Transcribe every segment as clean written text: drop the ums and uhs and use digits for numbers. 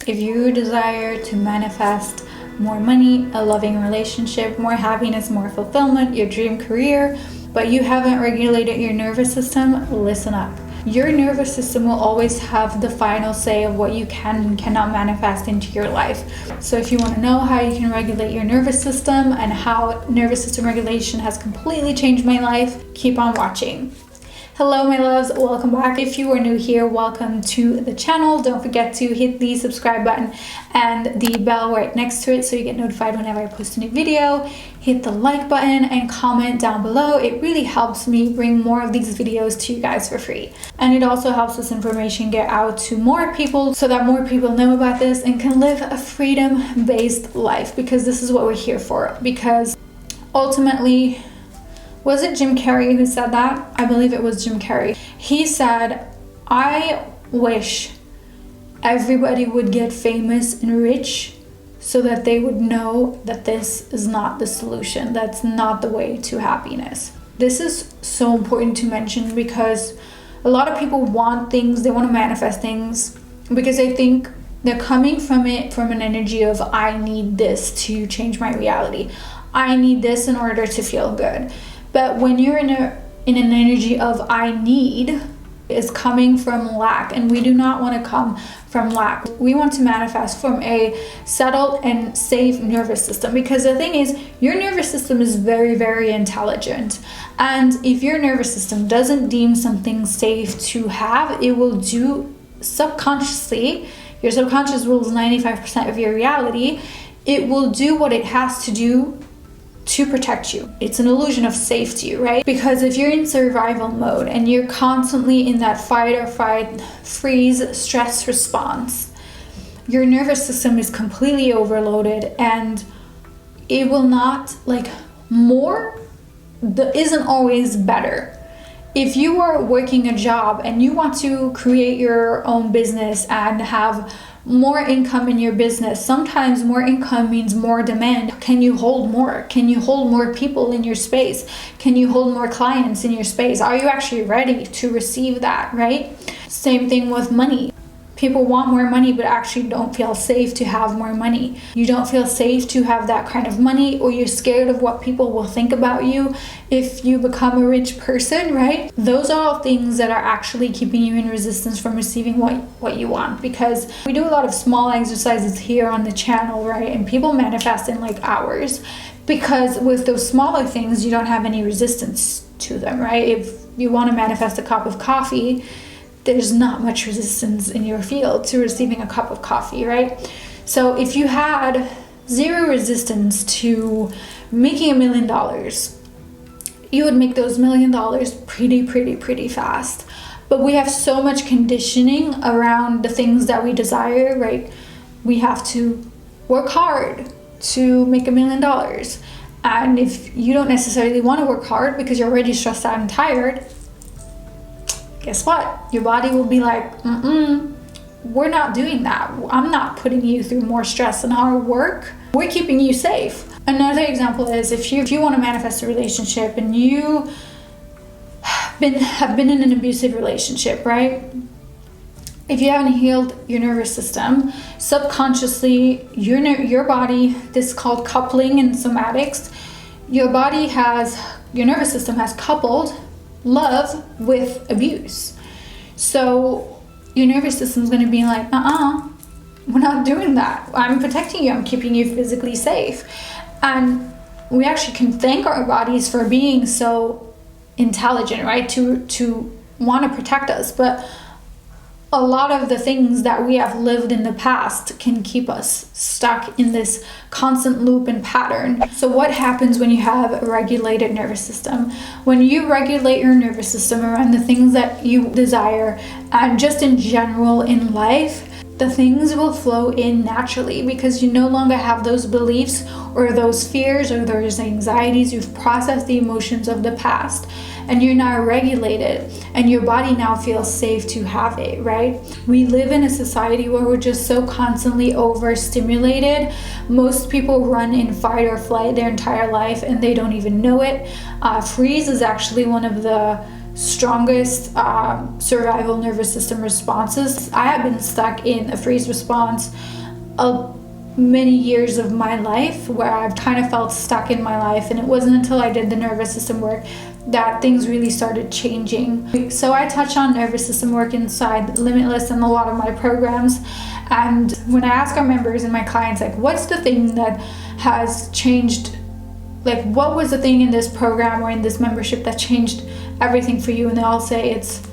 If you desire to manifest more money, a loving relationship, more happiness, more fulfillment, your dream career, but you haven't regulated your nervous system, listen up. Your nervous system will always have the final say of what you can and cannot manifest into your life. So if you want to know how you can regulate your nervous system and how nervous system regulation has completely changed my life, keep on watching. Hello my loves, welcome back. If you are new here, welcome to the channel. Don't forget to hit the subscribe button and the bell right next to it so you get notified whenever I post a new video. Hit the like button and comment down below. It really helps me bring more of these videos to you guys for free. And it also helps this information get out to more people so that more people know about this and can live a freedom-based life, because this is what we're here for. Because ultimately, was it Jim Carrey who said that? I believe it was Jim Carrey. He said, I wish everybody would get famous and rich so that they would know that this is not the solution. That's not the way to happiness. This is so important to mention because a lot of people want things, they want to manifest things because they think they're coming from it from an energy of, I need this to change my reality. I need this in order to feel good. But when you're in an energy of I need, is coming from lack, and we do not want to come from lack. We want to manifest from a settled and safe nervous system, because the thing is, your nervous system is very, very intelligent. And if your nervous system doesn't deem something safe to have, it will do subconsciously. Your subconscious rules 95% of your reality. It will do what it has to do to protect you. It's an illusion of safety, right? Because if you're in survival mode and you're constantly in that fight or flight, freeze, stress response, your nervous system is completely overloaded, and it will not, like, more isn't always better. If you are working a job and you want to create your own business and have more income in your business, sometimes more income means more demand. Can you hold more? Can you hold more people in your space? Can you hold more clients in your space? Are you actually ready to receive that, right? Same thing with money. People want more money but actually don't feel safe to have more money. You don't feel safe to have that kind of money, or you're scared of what people will think about you if you become a rich person, right? Those are all things that are actually keeping you in resistance from receiving what you want, because we do a lot of small exercises here on the channel, right? And people manifest in like hours, because with those smaller things, you don't have any resistance to them, right? If you want to manifest a cup of coffee, there's not much resistance in your field to receiving a cup of coffee, right? So if you had zero resistance to making $1 million, you would make those $1 million pretty fast. But we have so much conditioning around the things that we desire, right? We have to work hard to make $1 million. And if you don't necessarily want to work hard because you're already stressed out and tired, guess what? Your body will be like, we're not doing that. I'm not putting you through more stress and hard work. We're keeping you safe. Another example is if you want to manifest a relationship and you have been in an abusive relationship, right? If you haven't healed your nervous system, subconsciously, your body, this is called coupling in somatics, your nervous system has coupled love with abuse. So your nervous system is going to be like, we're not doing that. I'm protecting you. I'm keeping you physically safe. And we actually can thank our bodies for being so intelligent, right? To want to protect us. But a lot of the things that we have lived in the past can keep us stuck in this constant loop and pattern. So what happens when you have a regulated nervous system? When you regulate your nervous system around the things that you desire, and just in general in life, the things will flow in naturally, because you no longer have those beliefs or those fears or those anxieties. You've processed the emotions of the past and you're now regulated, and your body now feels safe to have it, right? We live in a society where we're just so constantly overstimulated. Most people run in fight or flight their entire life and they don't even know it. Freeze is actually one of the strongest survival nervous system responses. I have been stuck in a freeze response many years of my life, where I've kind of felt stuck in my life, and it wasn't until I did the nervous system work that things really started changing. So I touch on nervous system work inside Limitless and a lot of my programs. And when I ask our members and my clients, like, what's the thing that has changed, like, what was the thing in this program or in this membership that changed everything for you? And they all say it's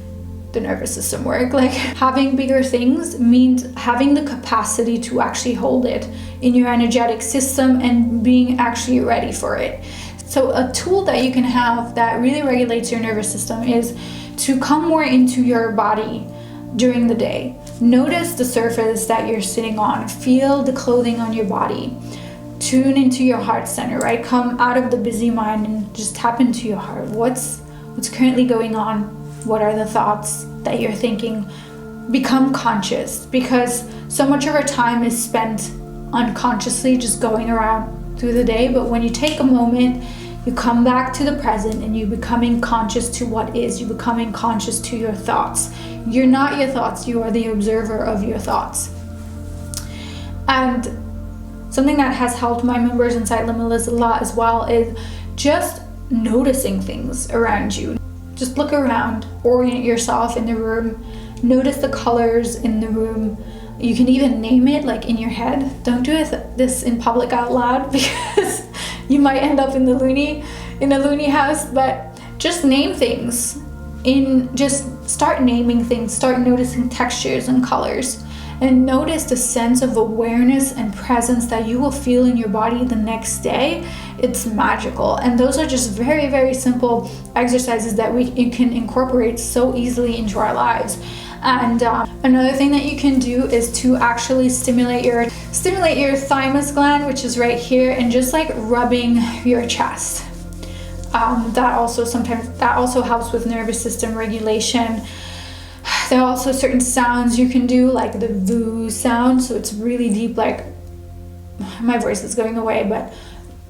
the nervous system work. Like, having bigger things means having the capacity to actually hold it in your energetic system and being actually ready for it. So a tool that you can have that really regulates your nervous system is to come more into your body during the day. Notice the surface that you're sitting on. Feel the clothing on your body. Tune into your heart center, right? Come out of the busy mind and just tap into your heart. What's currently going on? What are the thoughts that you're thinking? Become conscious, because so much of our time is spent unconsciously just going around through the day. But when you take a moment, you come back to the present and you're becoming conscious to what is. You're becoming conscious to your thoughts. You're not your thoughts, you are the observer of your thoughts. And something that has helped my members inside Limitless a lot as well is just noticing things around you. Just look around, orient yourself in the room, notice the colors in the room. You can even name it, like, in your head. Don't do this in public out loud, because you might end up in a loony house. But just name things. Just start naming things. Start noticing textures and colors, and notice the sense of awareness and presence that you will feel in your body the next day. It's magical. And those are just very, very simple exercises that we can incorporate so easily into our lives. And another thing that you can do is to actually stimulate your thymus gland, which is right here, and just like rubbing your chest. That also helps with nervous system regulation. There are also certain sounds you can do, like the voo sound. So it's really deep, like, my voice is going away, but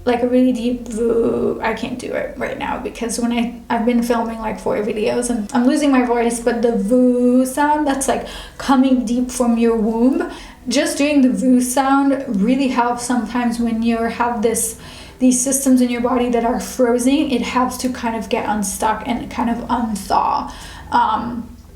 like a really deep voo. I can't do it right now because I've been filming like 4 videos and I'm losing my voice, but the voo sound, that's like coming deep from your womb. Just doing the voo sound really helps sometimes when you have these systems in your body that are frozen. It helps to kind of get unstuck and kind of unthaw.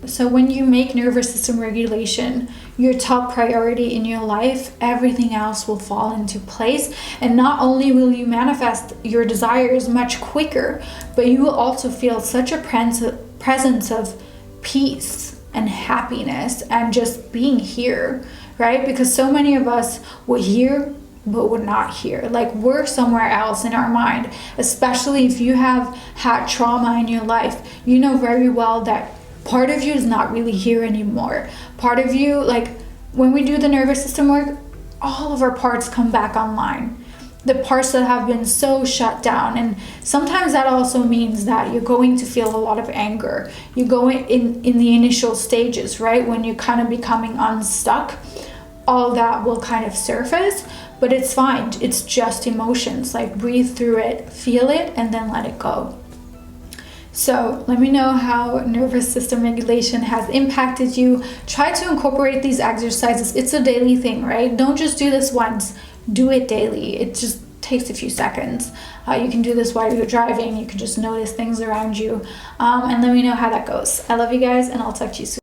So when you make nervous system regulation your top priority in your life, everything else will fall into place. And not only will you manifest your desires much quicker, but you will also feel such a presence of peace and happiness and just being here, right? Because so many of us were here, but we're not here. Like, we're somewhere else in our mind, especially if you have had trauma in your life. You know very well that part of you is not really here anymore. Part of you, like, when we do the nervous system work, all of our parts come back online. The parts that have been so shut down. And sometimes that also means that you're going to feel a lot of anger. You're going in the initial stages, right? When you're kind of becoming unstuck, all that will kind of surface, but it's fine. It's just emotions. Like, breathe through it, feel it, and then let it go. So let me know how nervous system regulation has impacted you. Try to incorporate these exercises. It's a daily thing, right? Don't just do this once. Do it daily. It just takes a few seconds. You can do this while you're driving. You can just notice things around you. And let me know how that goes. I love you guys, and I'll talk to you soon.